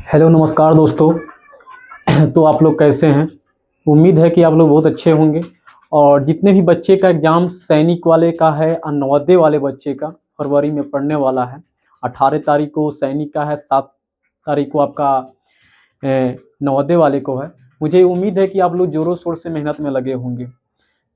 Hello नमस्कार दोस्तों। तो आप लोग कैसे हैं? उम्मीद है कि आप लोग बहुत अच्छे होंगे। और जितने भी बच्चे का एग्ज़ाम सैनिक वाले का है और नवोदय वाले बच्चे का फरवरी में पढ़ने वाला है। 18 तारीख को सैनिक का है, 7 तारीख को आपका नवोदय वाले को है। मुझे उम्मीद है कि आप लोग ज़ोरों शोर से मेहनत में लगे होंगे।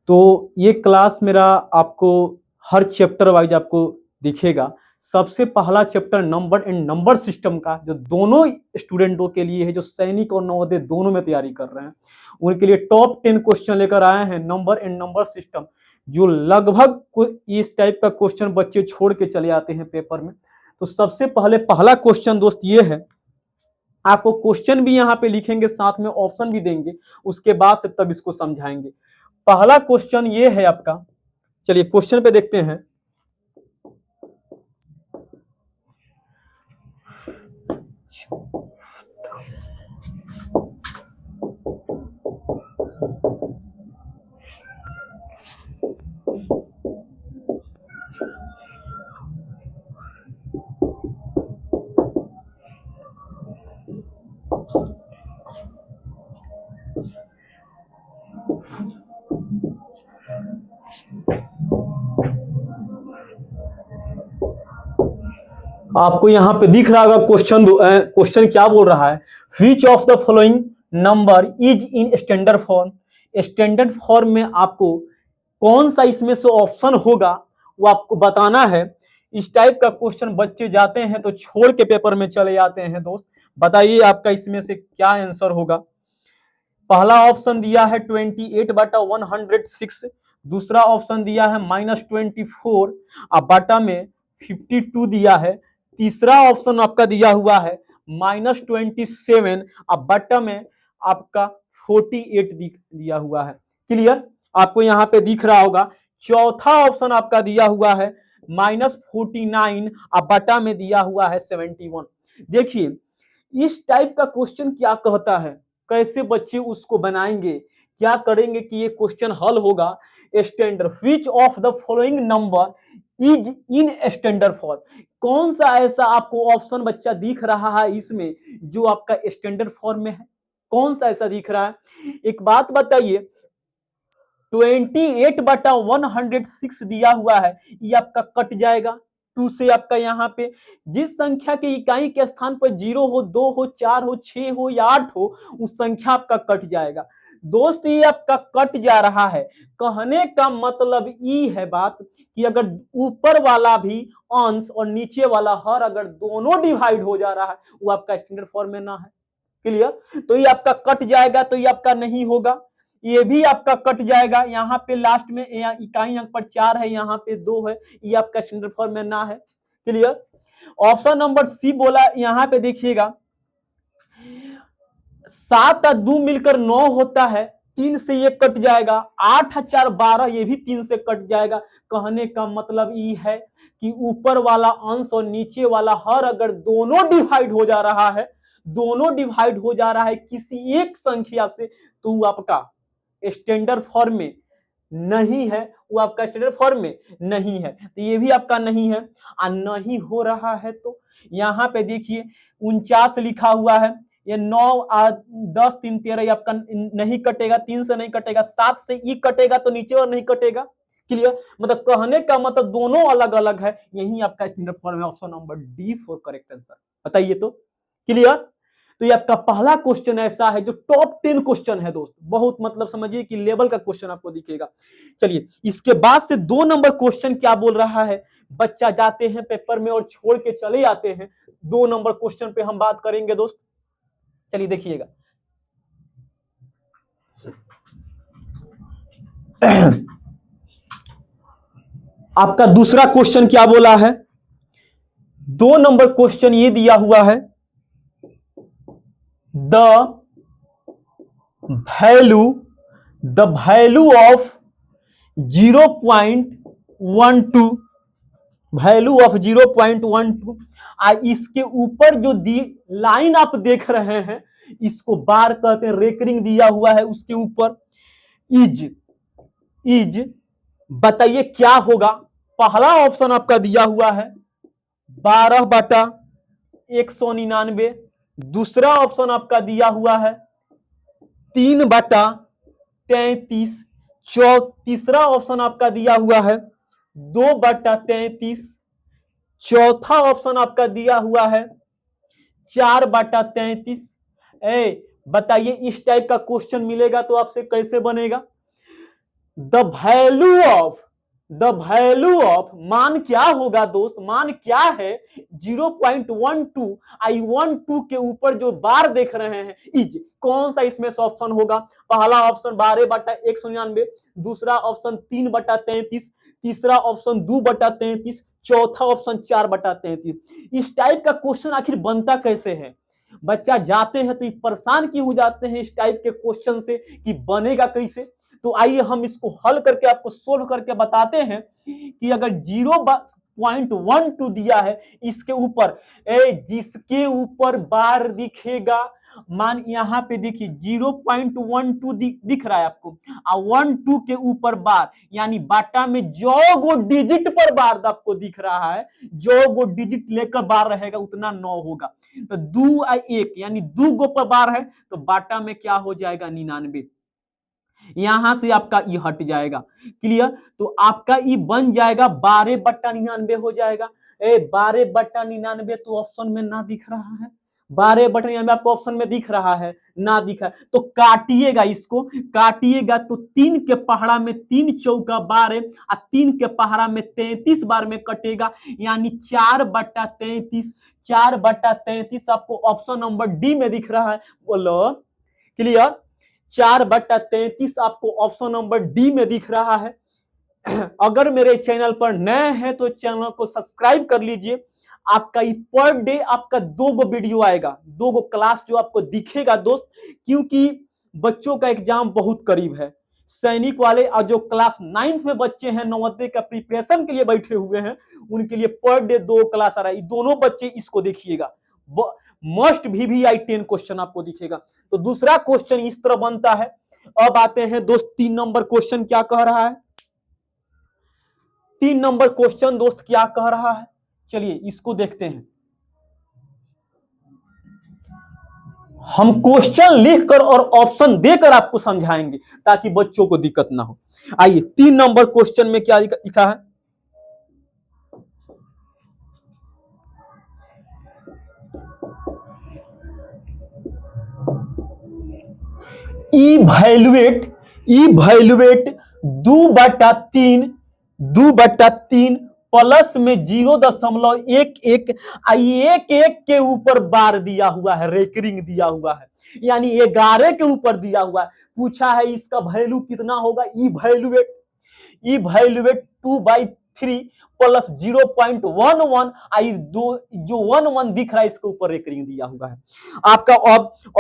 तो ये क्लास मेरा आपको हर चैप्टर वाइज आपको दिखेगा। सबसे पहला chapter number and number system का, जो दोनों स्टूडेंटों के लिए है, जो सैनिक और नवोदय दोनों में तैयारी कर रहे हैं, उनके लिए टॉप 10 क्वेश्चन लेकर आए हैं नंबर एंड नंबर सिस्टम। जो लगभग इस टाइप का क्वेश्चन बच्चे छोड़ के चले आते हैं पेपर में। तो सबसे पहले पहला क्वेश्चन दोस्त ये है, आपको क्वेश्चन भी यहाँ पे लिखेंगे, साथ में ऑप्शन भी देंगे, उसके बाद से तब इसको समझाएंगे। पहला क्वेश्चन ये है आपका, चलिए क्वेश्चन पे देखते हैं। आपको यहाँ पे दिख रहा होगा क्वेश्चन क्या बोल रहा है, which of the following number is in standard form. Standard form में आपको कौन सा इसमें से ऑप्शन होगा वो आपको बताना है। इस टाइप का क्वेश्चन बच्चे जाते हैं तो छोड़ के पेपर में चले जाते हैं। दोस्त बताइए आपका इसमें से क्या आंसर होगा। पहला ऑप्शन दिया है 28/106, दूसरा ऑप्शन दिया है -24 और बटा में 52 दिया है, तीसरा ऑप्शन आपका दिया हुआ है -27 और बटा में आपका 48 दिया हुआ है। क्लियर? आपको यहाँ पे दिख रहा होगा। चौथा ऑप्शन आपका दिया हुआ है -49 और बटा में दिया हुआ है 71। देखिए इस टाइप का क्वेश्चन क्या कहता है, कैसे बच्चे उसको बनाएंगे, क्या करेंगे कि ये क्वेश्चन हल होगा। Standard, which of the following number is in standard form. कौन सा ऐसा आपको ऑप्शन बच्चा दिख रहा है इसमें जो आपका स्टैंडर्ड फॉर्म में है? कौन सा ऐसा दिख रहा है? एक बात बताइए, 28/106 दिया हुआ है, ये आपका कट जाएगा 2 से। आपका यहाँ पे जिस संख्या के इकाई के स्थान पर 0 हो, 2 हो, 4 हो, 6 हो या 8 हो, उस संख्या आपका कट जाएगा। दोस्त ये आपका कट जा रहा है, कहने का मतलब ये है बात कि अगर ऊपर वाला भी अंश और नीचे वाला हर अगर दोनों डिवाइड हो जा रहा है, वो आपका स्टैंडर्ड फॉर्म में ना है। क्लियर? तो ये आपका कट जाएगा, तो ये आपका नहीं होगा। ये भी आपका कट जाएगा, यहाँ पे लास्ट में इकाई अंक पर 4 है, यहाँ पे 2 है, ये आपका स्टैंडर्ड फॉर्म में ना है। क्लियर? ऑप्शन नंबर सी बोला, यहाँ पे देखिएगा 7 और 2 मिलकर 9 होता है, 3 से ये कट जाएगा, 8 और 4 12, ये भी 3 से कट जाएगा। कहने का मतलब ये है कि ऊपर वाला अंश और नीचे वाला हर अगर दोनों डिवाइड हो जा रहा है, दोनों डिवाइड हो जा रहा है किसी एक संख्या से, तो वो आपका स्टैंडर्ड फॉर्म में नहीं है, वो आपका स्टैंडर्ड फॉर्म में नहीं है। तो ये भी आपका नहीं है। और नहीं हो रहा है तो यहाँ पे देखिए 49 लिखा हुआ है, ये 9 10 3 13, ये आपका नहीं कटेगा, 3 से नहीं कटेगा, 7 से ई कटेगा, तो नीचे और नहीं कटेगा। क्लियर? मतलब कहने का मतलब दोनों अलग अलग है, यही आपका स्टैंडर्ड फॉर्म है। Option number D for correct answer. बताइए तो। क्लियर? तो ये आपका पहला क्वेश्चन ऐसा है जो टॉप 10 क्वेश्चन है दोस्त, बहुत मतलब समझिए कि लेवल का क्वेश्चन आपको दिखेगा। चलिए इसके बाद से 2 नंबर क्वेश्चन क्या बोल रहा है, बच्चा जाते हैं पेपर में और छोड़ के चले आते हैं। 2 नंबर क्वेश्चन पे हम बात करेंगे दोस्त। चलिए देखिएगा आपका दूसरा क्वेश्चन क्या बोला है। 2 नंबर क्वेश्चन ये दिया हुआ है, the value of 0.12, value of 0.12। इसके ऊपर जो लाइन आप देख रहे हैं, इसको बार कहते हैं, रेकरिंग दिया हुआ है उसके ऊपर। इज बताइए क्या होगा। पहला ऑप्शन आपका दिया हुआ है 12/199, दूसरा ऑप्शन आपका दिया हुआ है 3/33। तीसरा ऑप्शन आपका दिया हुआ है 2/33। चौथा ऑप्शन आपका दिया हुआ है 4/33। बताइए इस टाइप का क्वेश्चन मिलेगा तो आपसे कैसे बनेगा? द वैल्यू ऑफ मान क्या होगा दोस्त? मान क्या है 0.12 I12 के ऊपर जो बार देख रहे हैं इज कौन सा इसमें से ऑप्शन होगा? पहला ऑप्शन 12/199, दूसरा ऑप्शन 3/33, तीसरा ऑप्शन 2/33, चौथा ऑप्शन 4/33। इस टाइप का क्वेश्चन आखिर बनता कैसे है? बच्चा जाते हैं तो परेशान क्यों हो जाते हैं इस टाइप के क्वेश्चन से कि बनेगा कैसे? तो आइए हम इसको हल करके आपको सोल्व करके बताते हैं कि अगर 0.12 दिया है इसके ऊपर जिसके ऊपर बार दिखेगा, मान यहां पे देखिए 0.12 दिख रहा है आपको, 12 के ऊपर बार यानी बाटा में जो गो डिजिट पर बार आपको दिख रहा है, जो गो डिजिट लेकर बार रहेगा उतना 9 होगा। तो 2 1 यानी 2 गो पर बार है तो बाटा में क्या हो जाएगा 99। यहां से आपका ई हट जाएगा। क्लियर? तो आपका ई बन जाएगा 12/99 हो जाएगा। 12/99 तो ऑप्शन में ना दिख रहा है। 12/99 आपको ऑप्शन में दिख रहा है, ना दिखा तो काटिएगा, इसको काटिएगा तो 3 के पहाड़ा में 3 चौका 12 और 3 के पहाड़ा में 33 बार में कटेगा यानी 4/33। 4/33 आपको ऑप्शन नंबर डी में दिख रहा है। बोलो क्लियर? 4/33 आपको ऑप्शन नंबर डी में दिख रहा है। अगर मेरे चैनल पर नए हैं तो चैनल को सब्सक्राइब कर लीजिए। आपका पर डे आपका 2 गो वीडियो आएगा, 2 गो क्लास जो आपको दिखेगा दोस्त, क्योंकि बच्चों का एग्जाम बहुत करीब है। सैनिक वाले और जो क्लास 9th में बच्चे हैं नवोदय का प्रिपरेशन के लिए बैठे हुए हैं उनके लिए पर डे 2 क्लास आ रहा है। दोनों बच्चे इसको देखिएगा, मस्ट VVI 10 क्वेश्चन आपको दिखेगा। तो दूसरा क्वेश्चन इस तरह बनता है। अब आते हैं दोस्त 3 नंबर क्वेश्चन क्या कह रहा है। 3 नंबर क्वेश्चन दोस्त क्या कह रहा है, चलिए इसको देखते हैं। हम क्वेश्चन लिखकर और ऑप्शन देकर आपको समझाएंगे ताकि बच्चों को दिक्कत ना हो। आइए 3 नंबर क्वेश्चन में क्या लिखा है। इवैल्यूएट 2/3 प्लस में 0.11 1 के ऊपर बार दिया हुआ है, रेकरिंग दिया हुआ है यानी 11 के ऊपर दिया हुआ है। पूछा है इसका वैल्यू कितना होगा। इवैल्यूएट 2/3 प्लस 0.11 जो 11 दिख रहा है इसके ऊपर रेकरिंग दिया हुआ है। आपका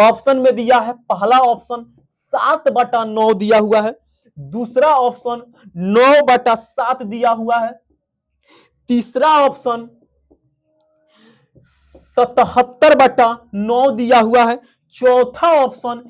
ऑप्शन में दिया है पहला ऑप्शन 7/9 दिया हुआ है, दूसरा ऑप्शन 9/7 दिया हुआ है, तीसरा ऑप्शन 77/9 दिया हुआ है, चौथा ऑप्शन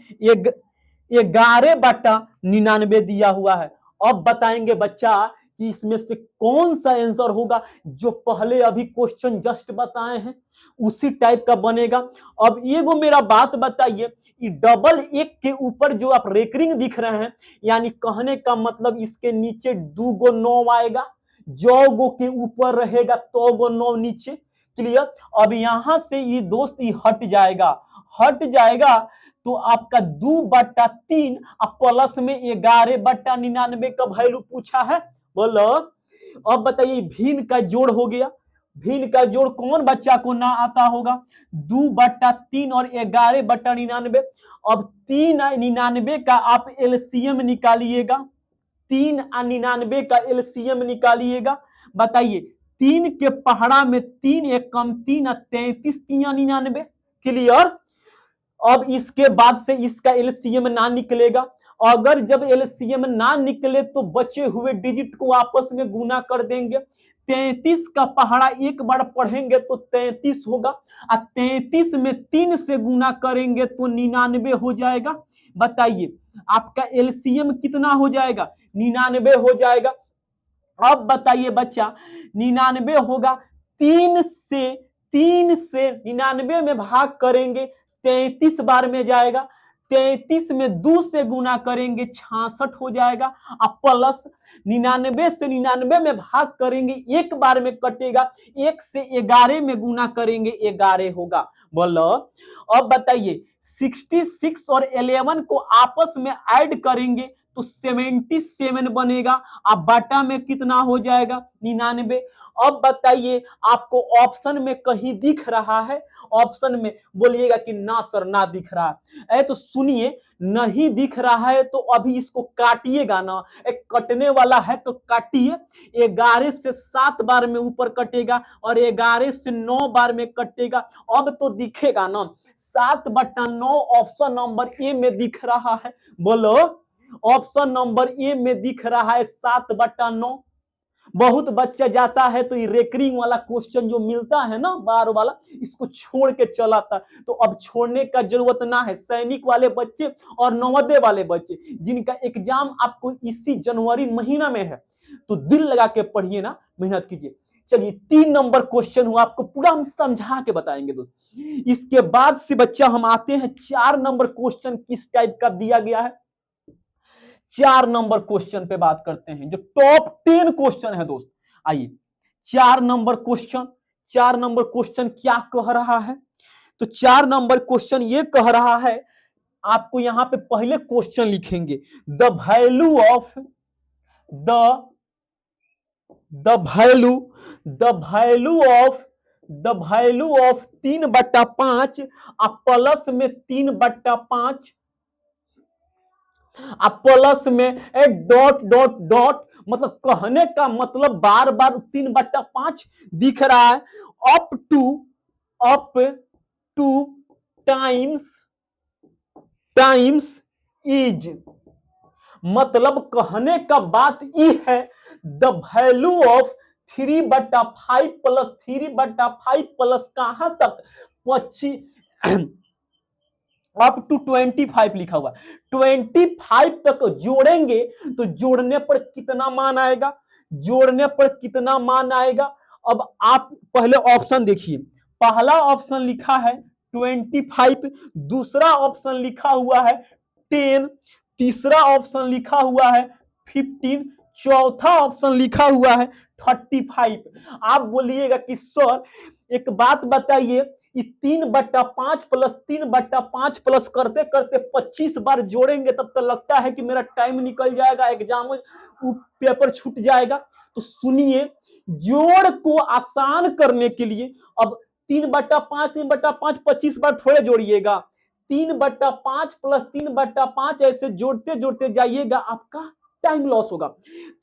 11/99 दिया हुआ है। अब बताएंगे बच्चा कि इसमें से कौन सा आंसर होगा। जो पहले अभी क्वेश्चन जस्ट बताए हैं उसी टाइप का बनेगा। अब ये वो मेरा बात बताइए, डबल 1 के ऊपर जो आप रेकरिंग दिख रहे हैं यानी कहने का मतलब इसके नीचे 2 गो 9 आएगा, जो गो के ऊपर रहेगा तो गो 9 नीचे। क्लियर? अब यहां से ये दोस्त ये हट जाएगा तो आपका 2/3 प्लस में 11/99 का वैल्यू पूछा है। बोलो अब बताइए भिन्न का जोड़ हो गया। भिन्न का जोड़ कौन बच्चा को ना आता होगा? 2/3 और 11/99। अब 3/99 का आप एलसीएम निकालिएगा, 3/99 का एलसीएम निकालिएगा। बताइए 3 के पहाड़ा में 3 1 कम 3 33 3/99। क्लियर? अब इसके बाद से इसका एलसीएम ना निकलेगा। अगर जब एलसीएम ना निकले तो बचे हुए डिजिट को आपस में गुना कर देंगे। 33 का पहाड़ा एक बार पढ़ेंगे तो 33 होगा और 33 में 3 से गुना करेंगे तो 99 हो जाएगा। बताइए आपका एलसीएम कितना हो जाएगा? 99 हो जाएगा। अब बताइए बच्चा 99 होगा, 3 से 3 से 99 में भाग करेंगे 33 बार में जाएगा। 33 में 2 से गुना करेंगे 66 हो जाएगा। अब प्लस 99 से 99 में भाग करेंगे एक बार में कटेगा। 1 से 11 में गुना करेंगे 11 होगा। बोलो अब बताइए 66 और 11 को आपस में ऐड करेंगे तो 77 बनेगा। अब बाटा में कितना हो जाएगा 99। अब बताइए आपको ऑप्शन में कहीं दिख रहा है? ऑप्शन में बोलिएगा कि ना सर ना दिख रहा है। तो सुनिए नहीं दिख रहा है तो अभी इसको काटिएगा ना, एक कटने वाला है तो काटिए। 11 से 7 बार में ऊपर कटेगा और 11 से 9 बार में कटेगा। अब तो दिखेगा ना 7/9 ऑप्शन नंबर ए में दिख रहा है। बोलो ऑप्शन नंबर ए में दिख रहा है 7/9। बहुत बच्चा जाता है तो ये रेकरिंग वाला क्वेश्चन जो मिलता है ना बार वाला, इसको छोड़ के चलाता। तो अब छोड़ने का जरूरत ना है। सैनिक वाले बच्चे और नवोदय वाले बच्चे जिनका एग्जाम आपको इसी जनवरी महीना में है तो दिल लगा के पढ़िए ना, मेहनत कीजिए। चलिए 3 नंबर क्वेश्चन हुआ, आपको पूरा हम समझा के बताएंगे दोस्त। इसके बाद से बच्चा हम आते हैं 4 नंबर क्वेश्चन किस टाइप का दिया गया है। 4 नंबर क्वेश्चन पे बात करते हैं जो टॉप 10 क्वेश्चन है दोस्त। आइए 4 नंबर क्वेश्चन, 4 नंबर क्वेश्चन क्या कह रहा है? तो 4 नंबर क्वेश्चन ये कह रहा है, आपको यहां पे पहले क्वेश्चन लिखेंगे the value of the value of 3/5 plus में 3/5 अब प्लस में ए डॉट डॉट डॉट, मतलब कहने का मतलब बार बार 3/5 दिख रहा है। अप टू टाइम्स इज, मतलब कहने का बात ये है the value of 3/5 plus 3/5 plus कहां तक 25 अप टू 25 लिखा हुआ। 25 तक जोड़ेंगे तो जोड़ने पर कितना मान आएगा? जोड़ने पर कितना मान आएगा? अब आप पहले ऑप्शन देखिए। पहला ऑप्शन लिखा है 25, दूसरा ऑप्शन लिखा हुआ है 10, तीसरा ऑप्शन लिखा हुआ है 15, चौथा ऑप्शन लिखा हुआ है 35। आप बोलिएगा कि सर एक बात बताइए, 3/5 प्लस 3/5 प्लस करते करते 25 बार जोड़ेंगे तब तो लगता है कि मेरा टाइम निकल जाएगा, एग्जाम पेपर छूट जाएगा। तो सुनिए, जोड़ को आसान करने के लिए अब 3/5 25 बार थोड़े जोड़िएगा, 3/5 प्लस 3/5 ऐसे जोड़ते जोड़ते जाइएगा, आपका टाइम लॉस होगा।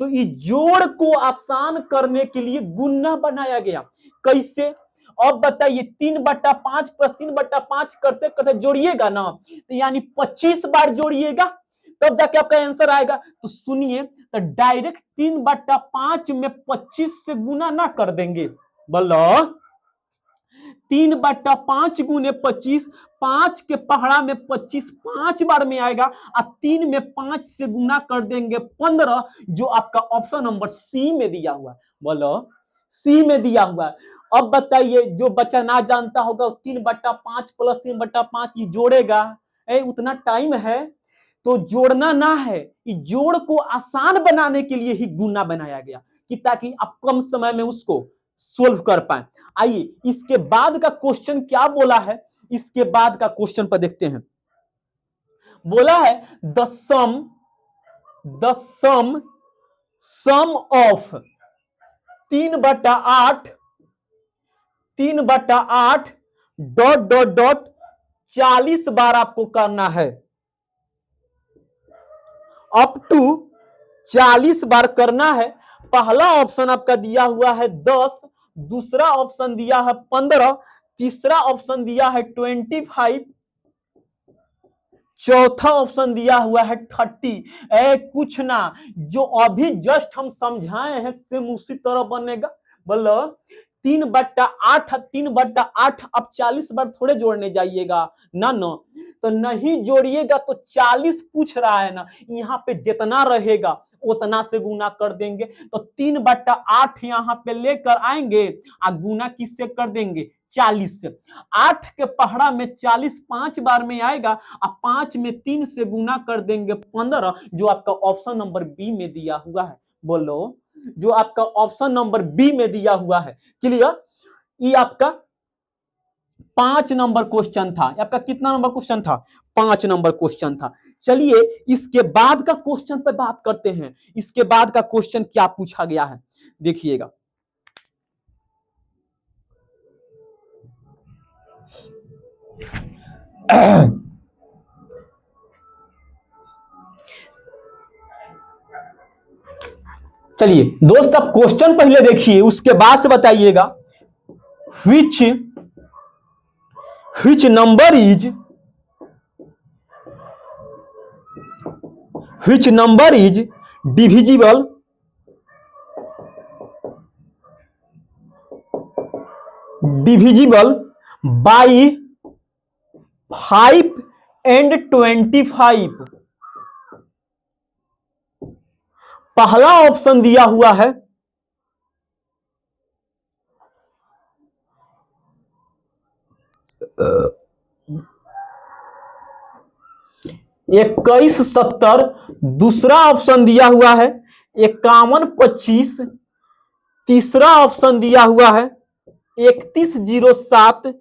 तो ये जोड़ को आसान करने के लिए गुना बनाया गया। कैसे? अब बताइए 3/5 प्लस 3/5 करते करते जोड़िएगा ना, तो यानी 25 बार जोड़िएगा तब जाके आपका आंसर आएगा। तो सुनिए, तो डायरेक्ट 3/5 में 25 से गुना ना कर देंगे। बोलो 3/5 गुने 25, 5 के पहाड़ा में 25 5 बार में आएगा और 3 में 5 से गुना कर देंगे 15, जो आपका ऑप्शन नंबर सी में दिया हुआ। बोलो सी में दिया हुआ। अब बताइए जो बच्चा ना जानता होगा 3/5 प्लस 3/5 ये जोड़ेगा, उतना टाइम है तो जोड़ना ना है, ये जोड़ को आसान बनाने के लिए ही गुना बनाया गया कि ताकि आप कम समय में उसको सोल्व कर पाए। आइए इसके बाद का क्वेश्चन क्या बोला है, इसके बाद का क्वेश्चन पर देखते हैं। बोला है the sum of 3/8 dot dot dot 40 बार आपको करना है, अप टू 40 बार करना है। पहला ऑप्शन आपका दिया हुआ है 10, दूसरा ऑप्शन दिया है 15, तीसरा ऑप्शन दिया है 25, चौथा ऑप्शन दिया हुआ है 30। कुछ ना, जो अभी जस्ट हम समझाए हैं सेम उसी तरह बनेगा। बोलो 3/8 अब 40 बार थोड़े जोड़ने जाइएगा ना, तो नहीं जोड़िएगा तो 40 पूछ रहा है ना, यहाँ पे जितना रहेगा उतना से गुना कर देंगे। तो 3/8 यहाँ पे लेकर आएंगे और गुना किससे कर देंगे, 40 से। 8 के पहाड़ा में 40 5 बार में आएगा और 5 में 3 से गुना कर देंगे 15, जो आपका ऑप्शन नंबर बी में दिया हुआ है। बोलो, जो आपका ऑप्शन नंबर बी में दिया हुआ है। क्लियर? ये आपका 5 नंबर क्वेश्चन था। आपका कितना नंबर क्वेश्चन था, 5 नंबर क्वेश्चन था। चलिए इसके बाद का क्वेश्चन पे बात करते हैं। इसके बाद का क्वेश्चन क्या पूछा गया है, देखिएगा। चलिए दोस्त, आप क्वेश्चन पहले देखिए, उसके बाद से बताइएगा। which number is divisible by 5 and 25? पहला ऑप्शन दिया हुआ है 2170, दूसरा ऑप्शन दिया हुआ है 5125, तीसरा ऑप्शन दिया हुआ है 3107,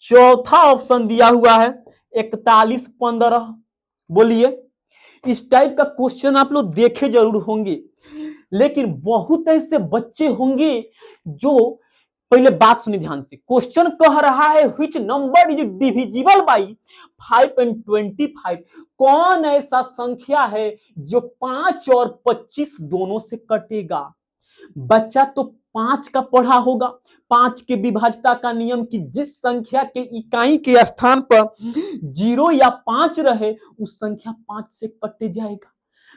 चौथा ऑप्शन दिया हुआ है 4115। बोलिए, इस टाइप का क्वेश्चन आप लोग देखे जरूर होंगे, लेकिन बहुत ऐसे बच्चे होंगे जो, पहले बात सुनिए ध्यान से। क्वेश्चन कह रहा है which number is divisible by 5 and 25? कौन ऐसा संख्या है जो 5 और 25 दोनों से कटेगा? बच्चा तो 5 का पढ़ा होगा, 5 के विभाज्यता का नियम की जिस संख्या के इकाई के स्थान पर 0 या 5 रहे उस संख्या 5 से कट जाएगा।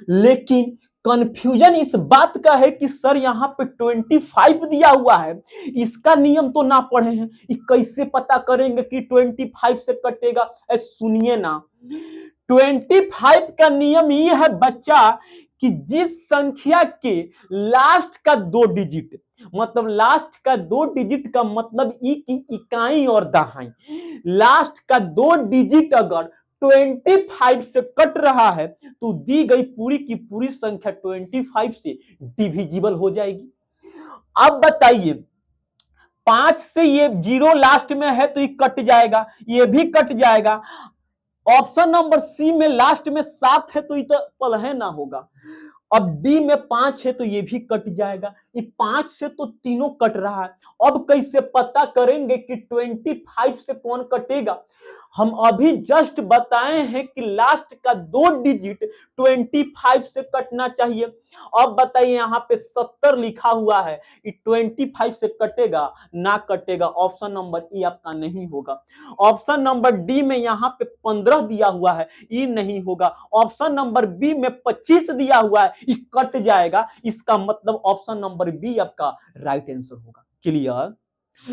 लेकिन कंफ्यूजन इस बात का है कि सर यहाँ पे 25 दिया हुआ है, इसका नियम तो ना पढ़े हैं, ये कैसे पता करेंगे कि 25 से कटेगा? सुनिए ना, 25 का नियम ये है बच्चा कि जिस संख्या के लास्ट का 2 डिजिट, मतलब लास्ट का 2 डिजिट का मतलब ई की इकाई और दहाई, लास्ट का 2 डिजिट अगर 25 से कट रहा है तो दी गई पूरी की पूरी संख्या 25 से डिविजिबल हो जाएगी। अब बताइए, 5 से ये 0 लास्ट में है तो ये कट जाएगा, ये भी कट जाएगा। ऑप्शन नंबर सी में लास्ट में 7 है तो ये तो पल है ना होगा। अब डी में 5 है तो ये भी कट जाएगा। ये 5 से तो तीनों कट रहा है। अब कैसे पता करेंगे कि 25 से कौन कटेगा? हम अभी जस्ट बताए हैं कि लास्ट का 2 डिजिट 25 से कटना चाहिए। अब बताइए, यहाँ पे 70 लिखा हुआ है, ये 25 से कटेगा ना कटेगा? ऑप्शन नंबर ई आपका नहीं होगा। ऑप्शन नंबर डी में यहाँ पे 15 दिया हुआ है, ये नहीं होगा। ऑप्शन नंबर बी में 25 दिया हुआ है, ये कट जाएगा। इसका मतलब ऑप्शन नंबर बी आपका राइट आंसर होगा। क्लियर?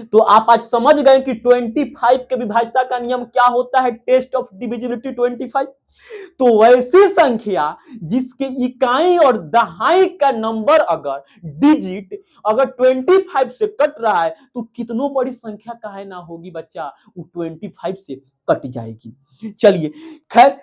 तो आप आज समझ गए कि 25 के विभाज्यता का नियम क्या होता है, टेस्ट ऑफ डिविजिबिलिटी 25। तो वैसी संख्या जिसके इकाई और दहाई का नंबर अगर डिजिट अगर 25 से कट रहा है तो कितनों बड़ी संख्या काहे ना होगी बच्चा, वो 25 से कट जाएगी। चलिए खैर,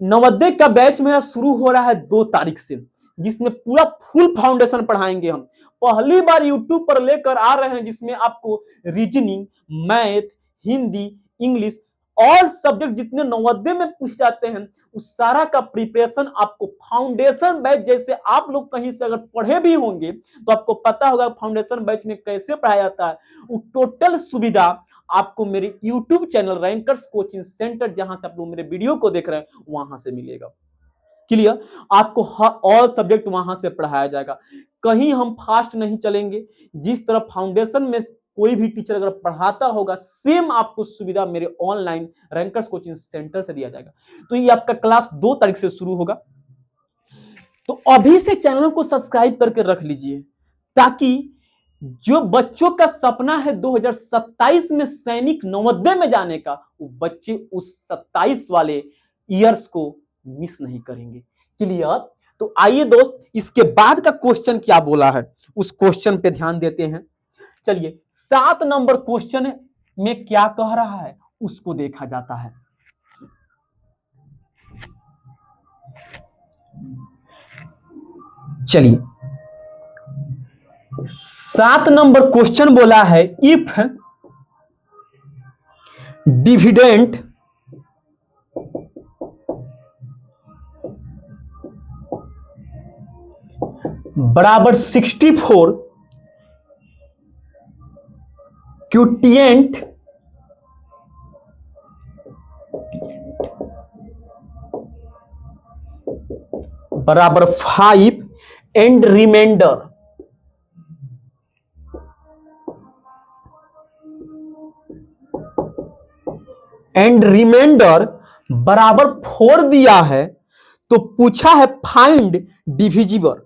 नवोदय का बैच मेरा शुरू हो रहा है 2 तारीख से, जिसमें पूरा फुल फाउंडेशन पढ़ाएंगे हम। पहली बार यूट्यूब पर लेकर आ रहे हैं, जिसमें आपको reasoning, math, Hindi, English, all subject जितने नवोदय में पूछ जाते हैं उस सारा का प्रिपरेशन आपको फाउंडेशन बैच, जैसे आप लोग कहीं से अगर पढ़े भी होंगे तो आपको पता होगा फाउंडेशन बैच में कैसे पढ़ाया जाता है। वो टोटल सुविधा आपको मेरे YouTube channel rankers coaching centre, जहां से आप लोग मेरे वीडियो को देख रहे हैं, वहां से मिलेगा। क्लियर? आपको ऑल सब्जेक्ट वहां से पढ़ाया जाएगा। कहीं हम फास्ट नहीं चलेंगे। जिस तरह फाउंडेशन में कोई भी टीचर अगर पढ़ाता होगा, सेम आपको सुविधा मेरे ऑनलाइन रैंकर्स कोचिंग सेंटर से दिया जाएगा। तो ये आपका क्लास 2 तारीख से शुरू होगा। तो अभी से चैनल को सब्सक्राइब करके रख लीजिए, ताकि जो बच्चों का सपना है 2027 में सैनिक नवोदय में जाने का, वो बच्चे उस 27 वाले ईयर्स को मिस नहीं करेंगे। क्लियर? तो आइए दोस्त, इसके बाद का क्वेश्चन क्या बोला है उस क्वेश्चन पे ध्यान देते हैं। चलिए 7 नंबर क्वेश्चन में क्या कह रहा है उसको देखा जाता है। चलिए 7 नंबर क्वेश्चन बोला है, इफ डिविडेंड बराबर 64 क्यूटिएंट बराबर 5 एंड रिमाइंडर बराबर 4 दिया है, तो पूछा है फाइंड डिविजिबल।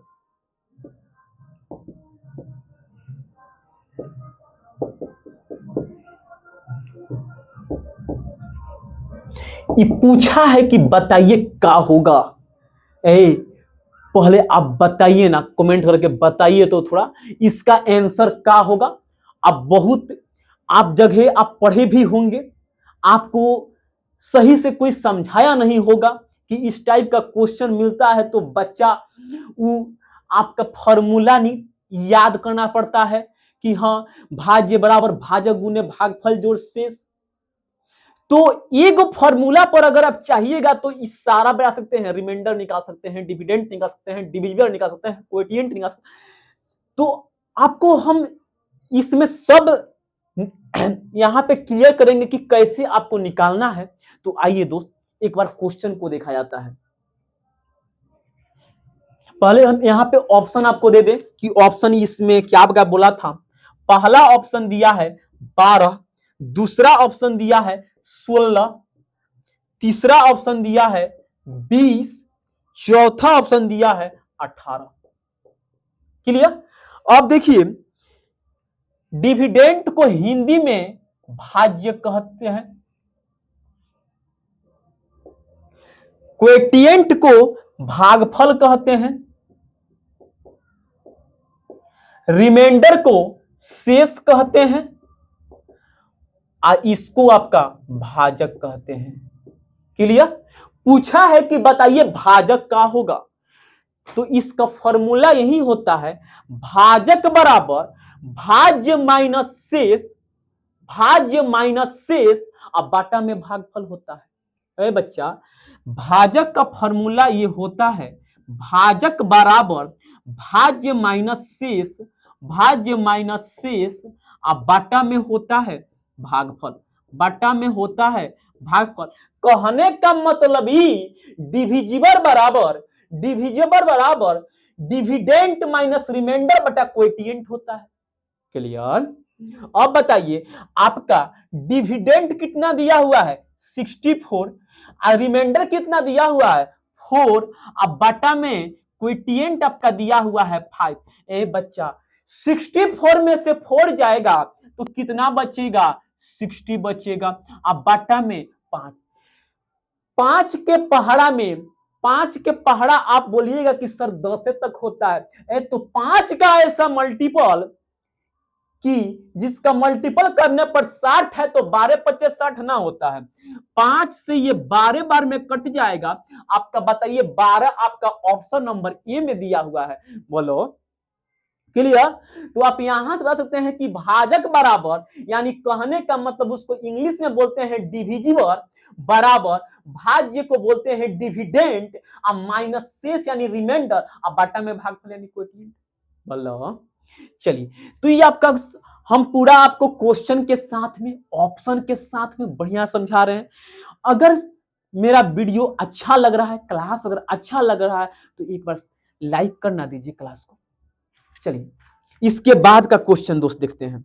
ये पूछा है कि बताइए क्या होगा। पहले आप बताइए ना, कमेंट करके बताइए तो थोड़ा इसका आंसर क्या होगा। आप जगह आप पढ़े भी होंगे, आपको सही से कोई समझाया नहीं होगा कि इस टाइप का क्वेश्चन मिलता है तो बच्चा वो आपका फॉर्मूला नहीं याद करना पड़ता है कि हाँ भाज्य बराबर भाजक गुने भागफल जोड़ शेष। तो एक फॉर्मूला पर अगर आप चाहिएगा तो इस सारा बना सकते हैं, रिमाइंडर निकाल सकते हैं, डिविडेंड निकाल सकते हैं, डिविजिबल निकाल सकते हैं, कोएफिशिएंट निकाल सकते हैं। तो आपको हम इसमें सब यहां पे क्लियर करेंगे कि कैसे आपको निकालना है। तो आइए दोस्त एक बार क्वेश्चन को देखा जाता है। पहले हम यहां पे ऑप्शन आपको दे दें कि ऑप्शन इसमें क्या बोला था। पहला ऑप्शन दिया है 12, दूसरा ऑप्शन दिया है 16, तीसरा ऑप्शन दिया है 20, चौथा ऑप्शन दिया है 18। क्लियर? अब देखिए डिविडेंड को हिंदी में भाज्य कहते हैं, कोएफिशिएंट को भागफल कहते हैं, रिमाइंडर को शेष कहते हैं और इसको आपका भाजक कहते हैं। क्लियर? पूछा है कि बताइए भाजक क्या होगा, तो इसका फॉर्मूला यही होता है, भाजक बराबर भाज्य माइनस शेष, भाज्य माइनस शेष और बाटा में भागफल होता है। बच्चा भाजक का फॉर्मूला ये होता है, भाजक बराबर भाज्य माइनस शेष, भाज्य माइनस शेष और बाटा में होता है भागफल, बाटा में होता है भागफल। कहने का मतलब ही डिविजिबल बराबर डिविडेंड माइनस रिमाइंडर बटा कोएफिशिएंट होता है। क्लियर? अब बताइए आपका डिविडेंड कितना दिया हुआ है 64 और रिमाइंडर कितना दिया हुआ है 4, अब बटा में कोएफिशिएंट आपका दिया हुआ है 5। ए बच्चा 64 में से 4 जाएगा तो कितना बचेगा 60 बचेगा, अब बटा में 5। 5 के पहाड़ा में 5 के पहाड़ा आप बोलिएगा कि सर 10 तक होता है। तो 5 का ऐसा मल्टीपल कि जिसका मल्टीपल करने पर 60 है तो 12 25 60 ना होता है। 5 से ये 12 बार में कट जाएगा। आपका बताइए 12 आपका ऑप्शन नंबर ए में दिया हुआ है। बोलो क्लियर? तो आप यहां से बता सकते हैं कि भाजक बराबर, यानी कहने का मतलब उसको इंग्लिश में बोलते हैं डिविजिबल, बराबर भाज्य को बोलते हैं डिविडेंड और माइनस शेष यानी रिमाइंडर और बाटा में भागफल यानी कोएफिशिएंट। बोलो चलिए, तो ये आपका हम पूरा आपको क्वेश्चन के साथ में ऑप्शन के साथ में बढ़िया समझा रहे हैं। अगर मेरा वीडियो अच्छा लग रहा है, क्लास अगर अच्छा लग रहा है तो एक बार लाइक करना दीजिए क्लास को। चलिए इसके बाद का क्वेश्चन दोस्त देखते हैं।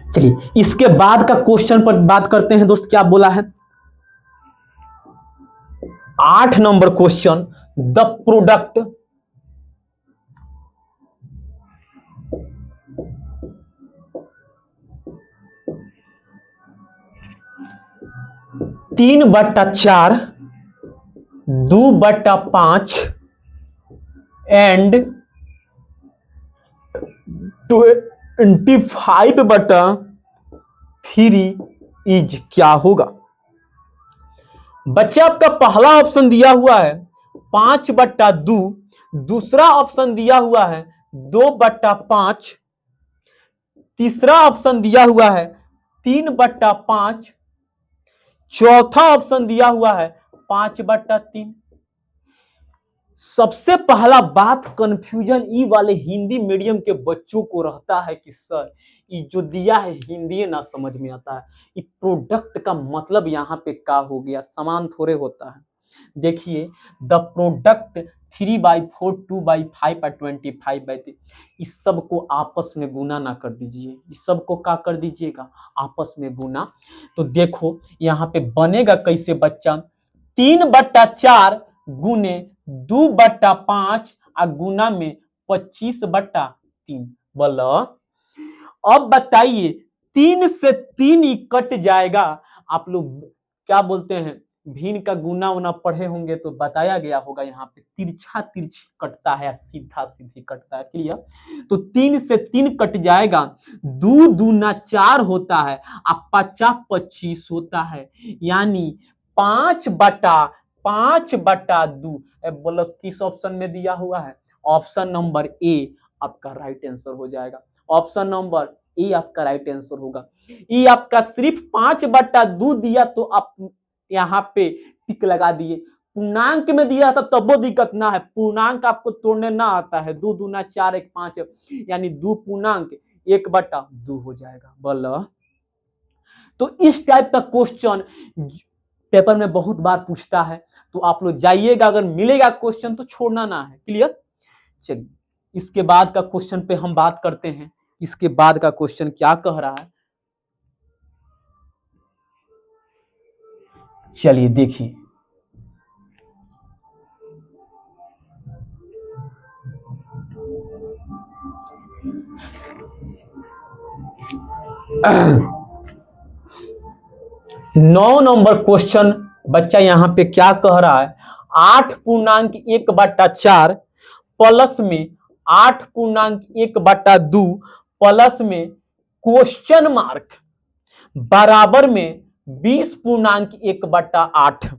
चलिए इसके बाद का क्वेश्चन पर बात करते हैं दोस्त, क्या बोला है 8 नंबर क्वेश्चन, द प्रोडक्ट तीन बट्टा चार 2/5 एंड 25/3 इज क्या होगा। बच्चे आपका पहला ऑप्शन दिया हुआ है 5/2, दूसरा ऑप्शन दिया हुआ है 2/5, तीसरा ऑप्शन दिया हुआ है 3/5, चौथा ऑप्शन दिया हुआ है 5/3। सबसे पहला बात कंफ्यूजन ई वाले हिंदी मीडियम के बच्चों को रहता है कि सर ये जो दिया है हिंदी ना समझ में आता है, ये प्रोडक्ट का मतलब यहाँ पे क्या हो गया, समान थोड़े होता है। देखिए द प्रोडक्ट 3/4 2/5 और 25/3, इस सब को आपस में गुना ना कर दीजिए, इस सब को क्या कर दीजिएगा आपस में गुना। तो देखो यहाँ पे बनेगा कैसे बच्चा, 3/4 गुने 2/5 और गुना में 25/3 बोलो। अब बताइए 3 से 3 ही कट जाएगा। आप लोग क्या बोलते हैं भिन्न का गुना उना पढ़े होंगे तो बताया गया होगा, यहाँ पे तिरछा तिरछी कटता है, सीधा सीधी कटता है, क्लियर। तो 3 से 3 कट जाएगा, 2 दूना 4 होता है और 50 25 होता है, यानी 5/2। बोलो किस ऑप्शन में दिया हुआ है, ऑप्शन नंबर ए आपका राइट आंसर हो जाएगा, ऑप्शन नंबर ए आपका राइट आंसर होगा। ये आपका सिर्फ 5/2 दिया तो आप यहाँ पे टिक लगा दिए, पूर्णांक में दिया था तब वो दिक्कत ना है, पूर्णांक आपको तोड़ने ना आता है, 2 दूना 4 1 5 यानी 2 पूर्णांक 1/2 हो जाएगा। बोलो तो इस टाइप का क्वेश्चन पेपर में बहुत बार पूछता है, तो आप लोग जाइएगा, अगर मिलेगा क्वेश्चन तो छोड़ना ना है, क्लियर। चलिए इसके बाद का क्वेश्चन पे हम बात करते हैं, इसके बाद का क्वेश्चन क्या कह रहा है, चलिए देखिए। नौ नंबर क्वेश्चन बच्चा यहाँ पे क्या कह रहा है, 8.1/4 प्लस में 8.1/2 प्लस में क्वेश्चन मार्क बराबर में 20.1/8।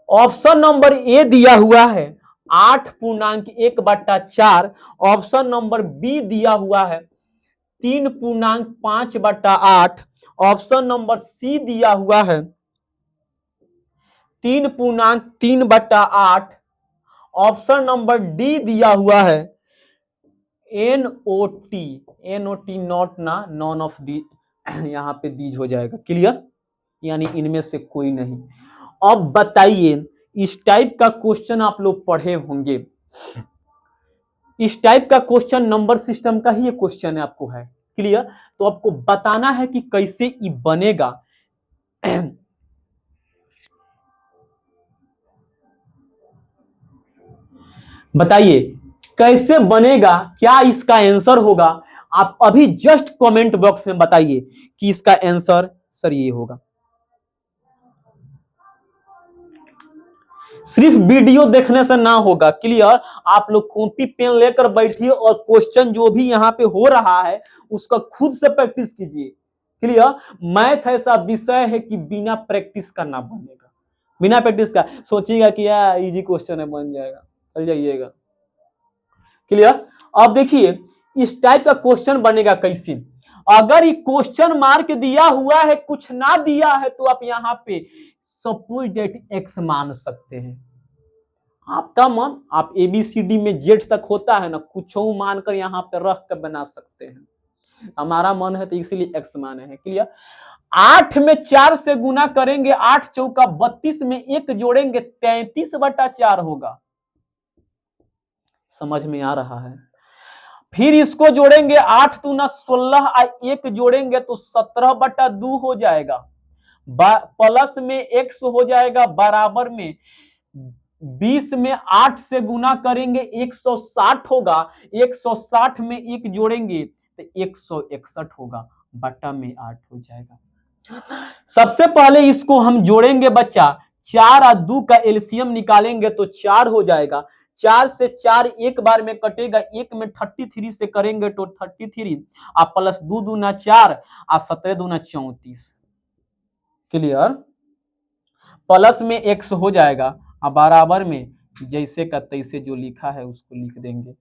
ऑप्शन नंबर ए दिया हुआ है 8.1/4, ऑप्शन नंबर बी दिया हुआ है 3.5/8, ऑप्शन नंबर सी दिया हुआ है 3.3/8, ऑप्शन नंबर डी दिया हुआ है NOT नॉट ना, नॉन ऑफ दी, यहाँ पे दीज हो जाएगा, क्लियर, यानी इनमें से कोई नहीं। अब बताइए इस टाइप का क्वेश्चन आप लोग पढ़े होंगे, इस टाइप का क्वेश्चन नंबर सिस्टम का ही क्वेश्चन है आपको है, क्लियर। तो आपको बताना है कि कैसे ये बनेगा। बताइए कैसे बनेगा, क्या इसका आंसर होगा, आप अभी जस्ट कमेंट बॉक्स में बताइए कि इसका आंसर सर ये होगा। सिर्फ वीडियो देखने से ना होगा, क्लियर। आप लोग कॉपी पेन लेकर बैठिए और क्वेश्चन जो भी यहाँ पे हो रहा है उसका खुद से प्रैक्टिस कीजिए, क्लियर। मैथ ऐसा विषय है कि बिना प्रैक्टिस का ना बनेगा, बिना प्रैक्टिस का सोचिएगा कि यार इजी क्वेश्चन है बन जाएगा, चल जाइएगा, क्लियर। अब देखिए इस टाइप का क्वेश्चन बनेगा कैसे, अगर ये क्वेश्चन मार्क दिया हुआ है कुछ ना दिया है तो आप यहाँ पे सपोज डेट एक्स मान सकते हैं, आपका मन, आप ABCD में जेड तक होता है ना, कुछ मानकर यहाँ पे रख कर बना सकते हैं, हमारा मन है तो इसीलिए एक्स माने हैं, क्लियर। 8 में 4 से गुना करेंगे, 8 चौका 32 में 1 जोड़ेंगे 33/4 होगा, समझ में आ रहा है। फिर इसको जोड़ेंगे 8 दूना 16 और 1 जोड़ेंगे तो 17/2 हो जाएगा। प्लस में x हो जाएगा बराबर में 20 में 8 से गुना करेंगे 160 होगा। 160 में 1 जोड़ेंगे तो 161 होगा, बटा में 8 हो जाएगा। सबसे पहले इसको हम जोड़ेंगे बच्चा, 4 और 2 का एलसीएम निकालेंगे तो 4 हो जाएगा। 4 से 4 एक बार में कटेगा, 1 में 33 से करेंगे तो 33 और प्लस 2 दूना 4 और 17 दूना 34। क्लियर? प्लस में x हो जाएगा और बराबर में जैसे का तैसे जो लिखा है उसको लिख देंगे।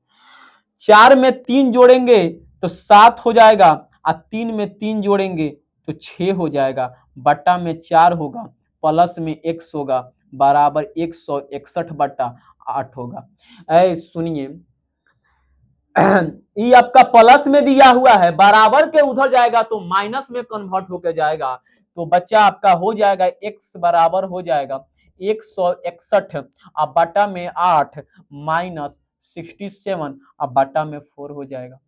4 में 3 जोड़ेंगे तो 7 हो जाएगा और 3 में 3 जोड़ेंगे तो 6 हो जाएगा, बटा में 4 होगा, प्लस में x होगा बराबर 161/8 होगा। ऐ सुनिए, ये आपका प्लस में दिया हुआ है, बराबर के उधर जाएगा तो माइनस में कन्वर्ट होकर जाएगा। तो बच्चा आपका हो जाएगा x बराबर हो जाएगा 161 अब बटा में 8 माइनस 67 अब बटा में 4 हो जाएगा।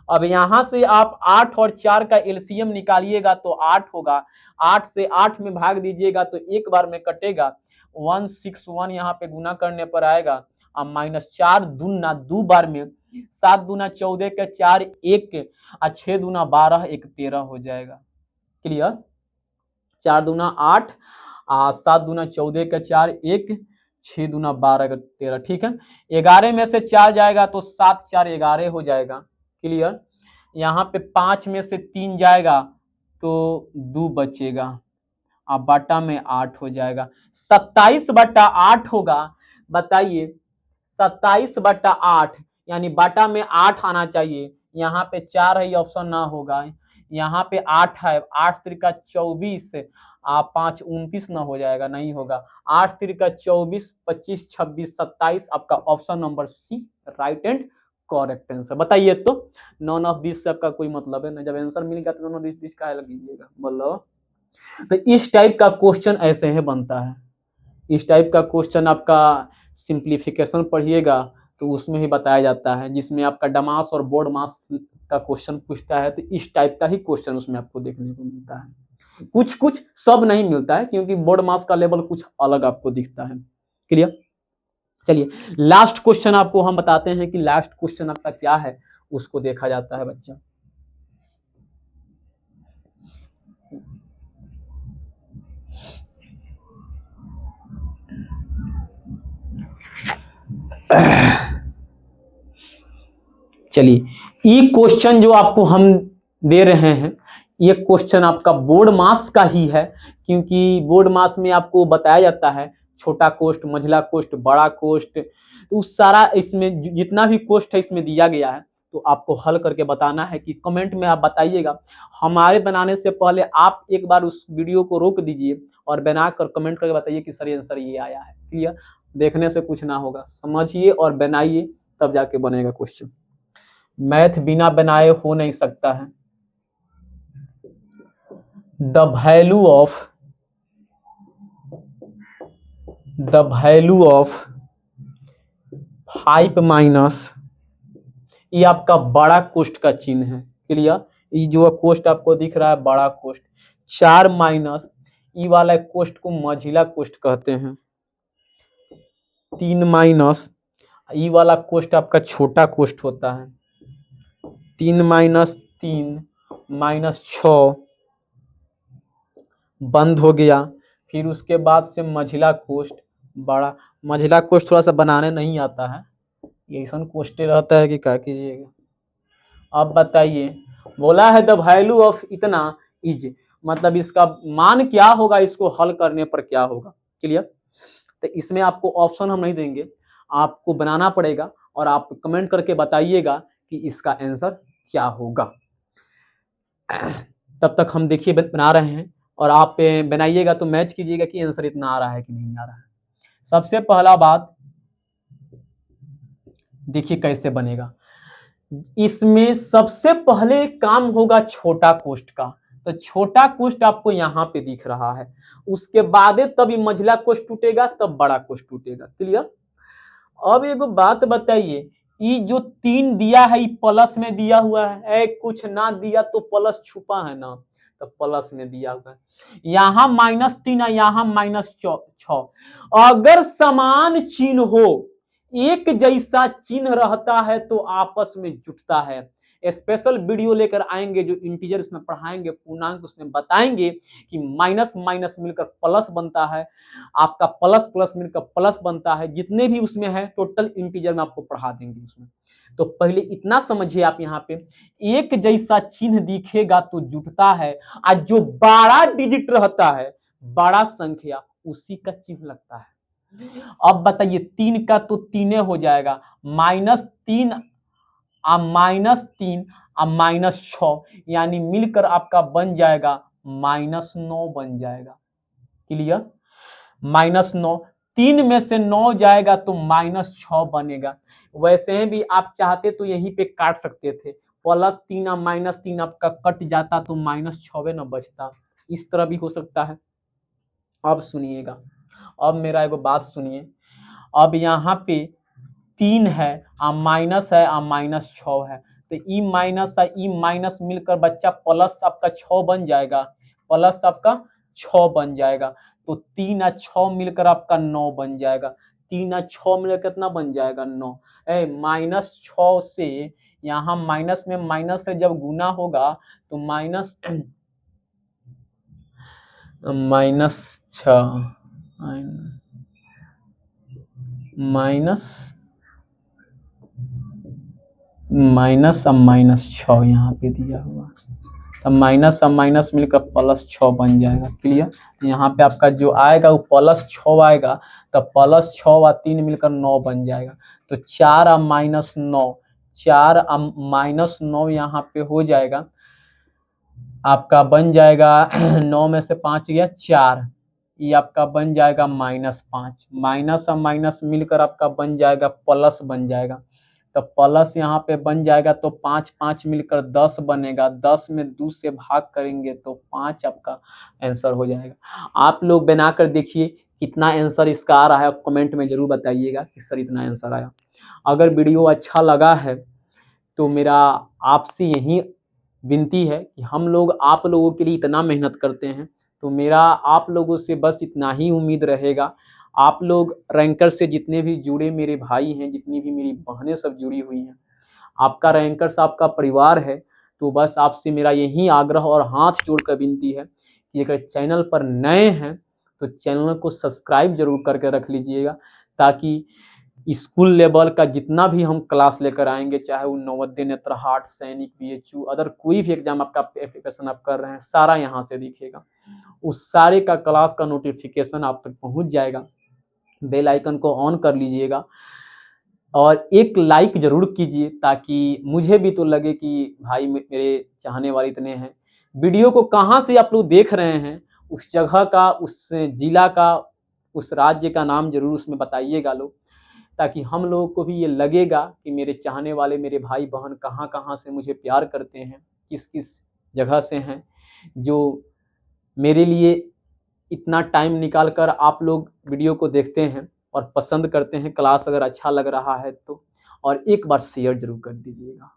अब यहां से आप 8 और 4 का एलसीएम निकालिएगा तो 8 होगा। 8 से 8 में भाग दीजिएगा तो एक बार में कटेगा, 161 यहाँ पे गुना करने पर आएगा और माइनस 4 दूना 2 बार में, 7 दूना 14 के 4 1 और 6 दूना 12 1 13 हो जाएगा। क्लियर? 4 दूना 8 और 7 दूना 14 के 4 1 6 दूना 12 का 13। ठीक है, 11 में से 4 जाएगा तो 7 4 11 हो जाएगा। क्लियर? यहाँ पे 5 में से 3 जाएगा तो 2 बचेगा और बटा में 8 हो जाएगा। 27/8 होगा। बताइए 27/8 यानी बटा में 8 आना चाहिए। यहाँ पे 4 है, ऑप्शन ना होगा। यहाँ पे 8 है, 8 त्रिका 24 आप 5 29 ना हो जाएगा, नहीं होगा। 8 त्रिका 24 25 26 27 आपका option number C right and correct answer. बताइए तो नॉन ऑफ दिस से आपका कोई मतलब है ना? जब आंसर मिल गया तो नॉन ऑफ दिस का लीजिएगा, बोलो। तो इस टाइप का क्वेश्चन ऐसे है बनता है। इस टाइप का क्वेश्चन आपका सिंप्लीफिकेशन पढ़िएगा तो उसमें ही बताया जाता है, जिसमें आपका डमास और बोर्ड मास का क्वेश्चन पूछता है तो इस टाइप का ही क्वेश्चन उसमें आपको देखने को मिलता है। कुछ कुछ सब नहीं मिलता है क्योंकि बोर्ड मास का लेवल कुछ अलग आपको दिखता है। क्लियर? चलिए लास्ट क्वेश्चन आपको हम बताते हैं कि लास्ट क्वेश्चन आपका क्या है, उसको देखा जाता है बच्चा। चलिए ये क्वेश्चन जो आपको हम दे रहे हैं, ये क्वेश्चन आपका बोर्ड मास का ही है, क्योंकि बोर्ड मास में आपको बताया जाता है छोटा कोष्ठ, मझला कोष्ठ, बड़ा कोष्ठ, तो सारा इसमें जितना भी कोष्ठ है इसमें दिया गया है। तो आपको हल करके बताना है कि कमेंट में आप बताइएगा। हमारे बनाने से पहले आप एक बार उस वीडियो को रोक दीजिए और बनाकर कमेंट करके बताइए कि सर ये आंसर ये आया है। क्लियर? देखने से कुछ ना होगा, समझिए और बनाइए तब जाके बनेगा क्वेश्चन। मैथ बिना बनाए हो नहीं सकता है। द वैल्यू ऑफ 5 माइनस, ये आपका बड़ा कोष्ठ का चिन्ह है। क्लियर? ये जो कोष्ठ आपको दिख रहा है बड़ा कोष्ठ, 4 माइनस ये वाला कोष्ठ को मझिला कोष्ठ कहते हैं। 3 माइनस ये वाला कोष्ठ आपका छोटा कोष्ठ होता है। 3 माइनस 3 माइनस 6 बंद हो गया। फिर उसके बाद से मझिला कोष्ठ बड़ा। मझिला कोष्ठ थोड़ा सा बनाने नहीं आता है, ये ऐसा कोष्ठ रहता है कि क्या कीजिएगा। अब बताइए, बोला है द वैल्यू ऑफ इतना इज, मतलब इसका मान क्या होगा, इसको हल करने पर क्या होगा। क्लियर? तो इसमें आपको ऑप्शन हम नहीं देंगे, आपको बनाना पड़ेगा और आप कमेंट करके बताइएगा कि इसका आंसर क्या होगा। तब तक हम देखिए बना रहे हैं और आप बनाइएगा तो मैच कीजिएगा कि आंसर इतना आ रहा है कि नहीं आ रहा है। सबसे पहला बात देखिए कैसे बनेगा। इसमें सबसे पहले काम होगा छोटा कोष्ठ का, तो छोटा कोष्ठ आपको यहाँ पे दिख रहा है, उसके बाद तभी मझला कोष्ठ टूटेगा, तब बड़ा कोष्ठ टूटेगा। क्लियर? अब एगो बात बताइए, ये जो 3 दिया है ये प्लस में दिया हुआ है, कुछ ना दिया तो प्लस छुपा है ना, तो प्लस में दिया हुआ है। यहाँ -3 है, यहाँ -6। अगर समान चिन्ह हो, एक जैसा चिन्ह रहता है तो आपस में जुटता है। स्पेशल वीडियो लेकर आएंगे जो इंटीजर उसमें पढ़ाएंगे, पूर्णांक उसमें बताएंगे कि माइनस माइनस मिलकर प्लस बनता है, आपका प्लस प्लस मिलकर प्लस बनता है, जितने भी उसमें है टोटल इंटीजर में आपको पढ़ा देंगे उसमें। तो पहले इतना समझिए आप यहाँ पे, एक जैसा चिन्ह दिखेगा तो जुटता है, और जो बड़ा डिजिट रहता है, बड़ा संख्या, उसी का चिन्ह लगता है। अब बताइए 3 का तो 3 हो जाएगा, -3 -3 -6, यानी मिलकर आपका बन जाएगा -9 बन जाएगा। क्लियर? -9, 3 में से 9 जाएगा तो -6 बनेगा। वैसे भी आप चाहते तो यहीं पे काट सकते थे, +3 और -3 आपका कट जाता तो -6 न बचता। इस तरह भी हो सकता है। अब सुनिएगा, अब मेरा एगो बात सुनिए। अब यहाँ पे 3 है और माइनस है और -6 है, तो ई माइनस और ई माइनस मिलकर बच्चा प्लस आपका 6 बन जाएगा, प्लस आपका 6 बन जाएगा। तो 3 और 6 मिलकर आपका 9 बन जाएगा। 3 और 6 मिलकर कितना बन जाएगा? 9। -6 से यहाँ माइनस में माइनस से जब गुना होगा तो माइनस -6 माइनस अब -6 यहाँ पे दिया हुआ, तब माइनस अब माइनस मिलकर +6 बन जाएगा। क्लियर? यहाँ पे आपका जो आएगा वो +6 आएगा, तब +6 और 3 मिलकर 9 बन जाएगा। तो 4 और -9, 4 और -9 यहाँ पे हो जाएगा, आपका बन जाएगा 9 में से 5 गया 4, ये आपका बन जाएगा -5, माइनस और माइनस मिलकर आपका बन जाएगा प्लस बन जाएगा। तो प्लस यहाँ पे बन जाएगा तो 5 5 मिलकर 10 बनेगा, 10 में 2 से भाग करेंगे तो 5 आपका आंसर हो जाएगा। आप लोग बनाकर देखिए कितना आंसर इसका आ रहा है, कमेंट में जरूर बताइएगा कि सर इतना आंसर आया। अगर वीडियो अच्छा लगा है तो मेरा आपसे यही विनती है कि हम लोग आप लोगों के लिए इतना मेहनत करते हैं, तो मेरा आप लोगों से बस इतना ही उम्मीद रहेगा। आप लोग रैंकर से जितने भी जुड़े मेरे भाई हैं, जितनी भी मेरी बहनें सब जुड़ी हुई हैं, आपका रैंकर्स आपका परिवार है, तो बस आपसे मेरा यही आग्रह और हाथ जोड़कर विनती है कि अगर चैनल पर नए हैं तो चैनल को सब्सक्राइब जरूर करके रख लीजिएगा, ताकि स्कूल लेवल का जितना भी हम क्लास लेकर आएंगे, चाहे वो नवोदय, नेत्रहाट, सैनिक, बीएचयू, अदर कोई भी एग्जाम आपका एप्लीकेशन आप कर रहे हैं, सारा यहाँ से दिखेगा। उस सारे का क्लास का नोटिफिकेशन आप तक पहुँच जाएगा। बेल आइकन को ऑन कर लीजिएगा और एक लाइक जरूर कीजिए, ताकि मुझे भी तो लगे कि भाई मेरे चाहने वाले इतने हैं। वीडियो को कहाँ से आप लोग देख रहे हैं, उस जगह का, उस जिला का, उस राज्य का नाम जरूर उसमें बताइएगा लोग, ताकि हम लोगों को भी ये लगेगा कि मेरे चाहने वाले मेरे भाई बहन कहाँ कहाँ से मुझे प्यार करते हैं, किस किस जगह से हैं, जो मेरे लिए इतना टाइम निकाल कर आप लोग वीडियो को देखते हैं और पसंद करते हैं। क्लास अगर अच्छा लग रहा है तो और एक बार शेयर जरूर कर दीजिएगा।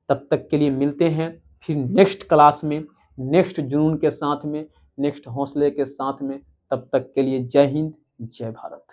तब तक के लिए मिलते हैं फिर नेक्स्ट क्लास में, नेक्स्ट जुनून के साथ में, नेक्स्ट हौसले के साथ में। तब तक के लिए जय हिंद, जय भारत।